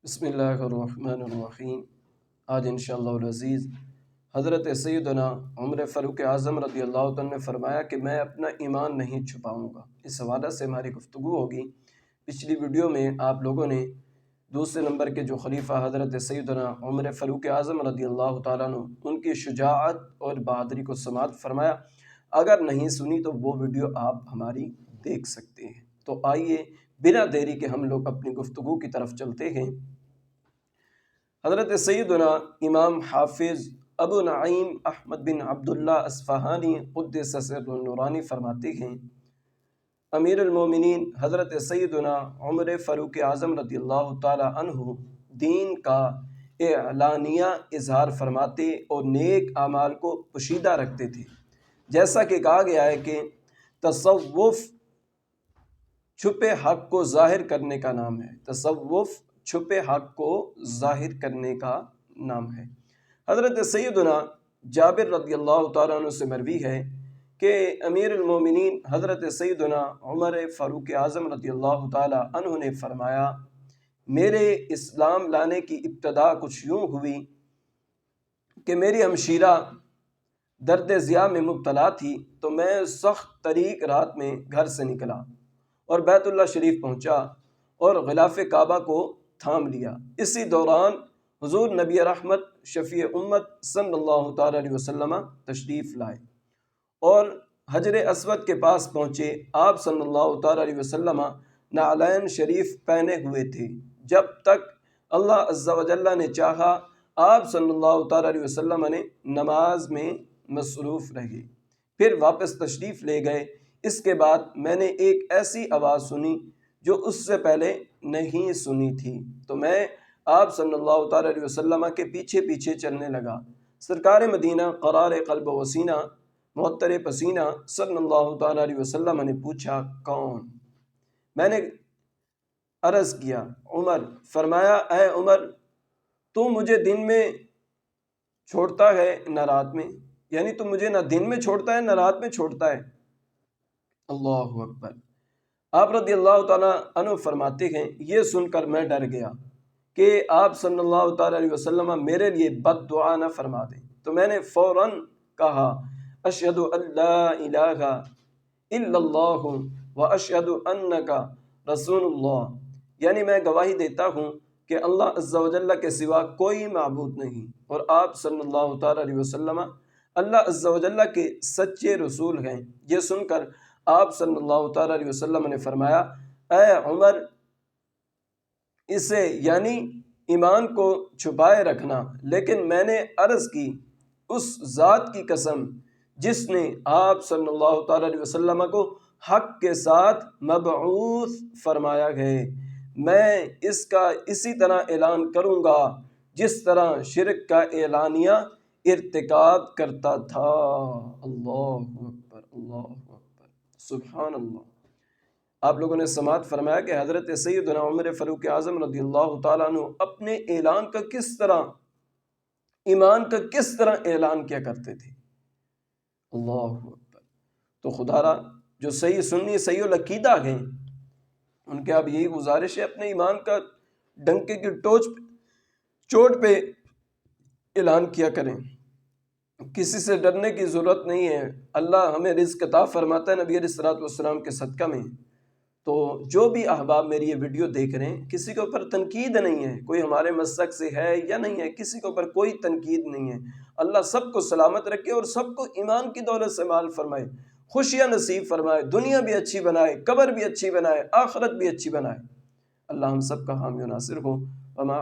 بسم اللہ الرحمن الرحیم۔ آج انشاءاللہ العزیز حضرت سیدنا عمر فاروق اعظم رضی اللہ عنہ نے فرمایا کہ میں اپنا ایمان نہیں چھپاؤں گا۔ اس حوالے سے ہماری گفتگو ہوگی۔ پچھلی ویڈیو میں آپ لوگوں نے دوسرے نمبر کے جو خلیفہ حضرت سیدنا عمر فاروق اعظم رضی اللہ تعالیٰ عنہ ان کی شجاعت اور بہادری کو سماعت فرمایا۔ اگر نہیں سنی تو وہ ویڈیو آپ ہماری دیکھ سکتے ہیں۔ تو آئیے بنا دیری کے ہم لوگ اپنی گفتگو کی طرف چلتے ہیں۔ حضرت سیدنا امام حافظ ابو نعیم احمد بن عبداللہ اصفہانی قدس سرہ النورانی فرماتے ہیں، امیر المومنین حضرت سیدنا عمر فاروق اعظم رضی اللہ تعالی عنہ دین کا اعلانیہ اظہار فرماتے اور نیک اعمال کو پوشیدہ رکھتے تھے۔ جیسا کہ کہا گیا ہے کہ تصوف چھپے حق کو ظاہر کرنے کا نام ہے۔ تصوف چھپے حق کو ظاہر کرنے کا نام ہے۔ حضرت سیدنا جابر رضی اللہ تعالیٰ عنہ سے مروی ہے کہ امیر المومنین حضرت سیدنا عمر فاروق اعظم رضی اللہ تعالیٰ عنہ نے فرمایا، میرے اسلام لانے کی ابتدا کچھ یوں ہوئی کہ میری ہمشیرہ درد ضیاء میں مبتلا تھی، تو میں سخت طریق رات میں گھر سے نکلا اور بیت اللہ شریف پہنچا اور غلاف کعبہ کو تھام لیا۔ اسی دوران حضور نبی رحمت شفیع امت صلی اللہ تعالیٰ علیہ وسلم تشریف لائے اور حجر اسود کے پاس پہنچے۔ آپ صلی اللہ تعالیٰ علیہ وسلم نعلین شریف پہنے ہوئے تھے۔ جب تک اللہ عز و جل نے چاہا آپ صلی اللہ تعالیٰ علیہ وسلم نے نماز میں مصروف رہے، پھر واپس تشریف لے گئے۔ اس کے بعد میں نے ایک ایسی آواز سنی جو اس سے پہلے نہیں سنی تھی، تو میں آپ صلی اللہ تعالیٰ علیہ وسلم کے پیچھے پیچھے چلنے لگا۔ سرکار مدینہ قرار قلب و سینہ معطر پسینہ صلی اللہ تعالیٰ علیہ وسلم نے پوچھا، کون؟ میں نے عرض کیا، عمر۔ فرمایا، اے عمر، تو مجھے دن میں چھوڑتا ہے نہ رات میں، یعنی تو مجھے نہ دن میں چھوڑتا ہے نہ رات میں چھوڑتا ہے۔ اللہ اکبر۔ آپ رضی اللہ تعالیٰ عنہ فرماتے ہیں، یہ سن کر میں ڈر گیا کہ آپ صلی اللہ تعالیٰ علیہ وسلم میرے لیے بد دعا نہ فرما دیں، تو میں نے فوراً کہا، اشہد ان لا الہ الا اللہ و اشہد انک رسول اللہ، یعنی میں گواہی دیتا ہوں کہ اللہ عز و جل کے سوا کوئی معبود نہیں اور آپ صلی اللہ تعالیٰ علیہ وسلم اللہ عز و جل کے سچے رسول ہیں۔ یہ سن کر آپ صلی اللہ تعالیٰ علیہ وسلم نے فرمایا، اے عمر، اسے یعنی ایمان کو چھپائے رکھنا، لیکن میں نے عرض کی، اس ذات کی قسم جس نے آپ صلی اللہ تعالیٰ علیہ وسلم کو حق کے ساتھ مبعوث فرمایا ہے، میں اس کا اسی طرح اعلان کروں گا جس طرح شرک کا اعلانیہ ارتکاب کرتا تھا۔ اللہ اکبر، اللہ اکبر، سبحان اللہ۔ آپ لوگوں نے سماعت فرمایا کہ حضرت سیدنا عمر فاروق اعظم رضی اللہ تعالیٰ عنہ اپنے اعلان کا کس طرح، ایمان کا کس طرح اعلان کیا کرتے تھے۔ اللہ اکبر۔ تو خدا را جو صحیح سنی صحیح العقیدہ ہیں، ان کے اب یہی گزارش ہے، اپنے ایمان کا ڈنکے کی چوٹ پہ اعلان کیا کریں۔ کسی سے ڈرنے کی ضرورت نہیں ہے۔ اللہ ہمیں رزق عطا فرماتا ہے نبی علیہ الصلوۃ والسلام کے صدقہ میں۔ تو جو بھی احباب میری یہ ویڈیو دیکھ رہے ہیں، کسی کے اوپر تنقید نہیں ہے، کوئی ہمارے مسلک سے ہے یا نہیں ہے، کسی کے اوپر کوئی تنقید نہیں ہے۔ اللہ سب کو سلامت رکھے اور سب کو ایمان کی دولت سے مال فرمائے، خوشیاں نصیب فرمائے، دنیا بھی اچھی بنائے، قبر بھی اچھی بنائے، آخرت بھی اچھی بنائے۔ اللہ ہم سب کا حامی و ناصر ہو۔ وما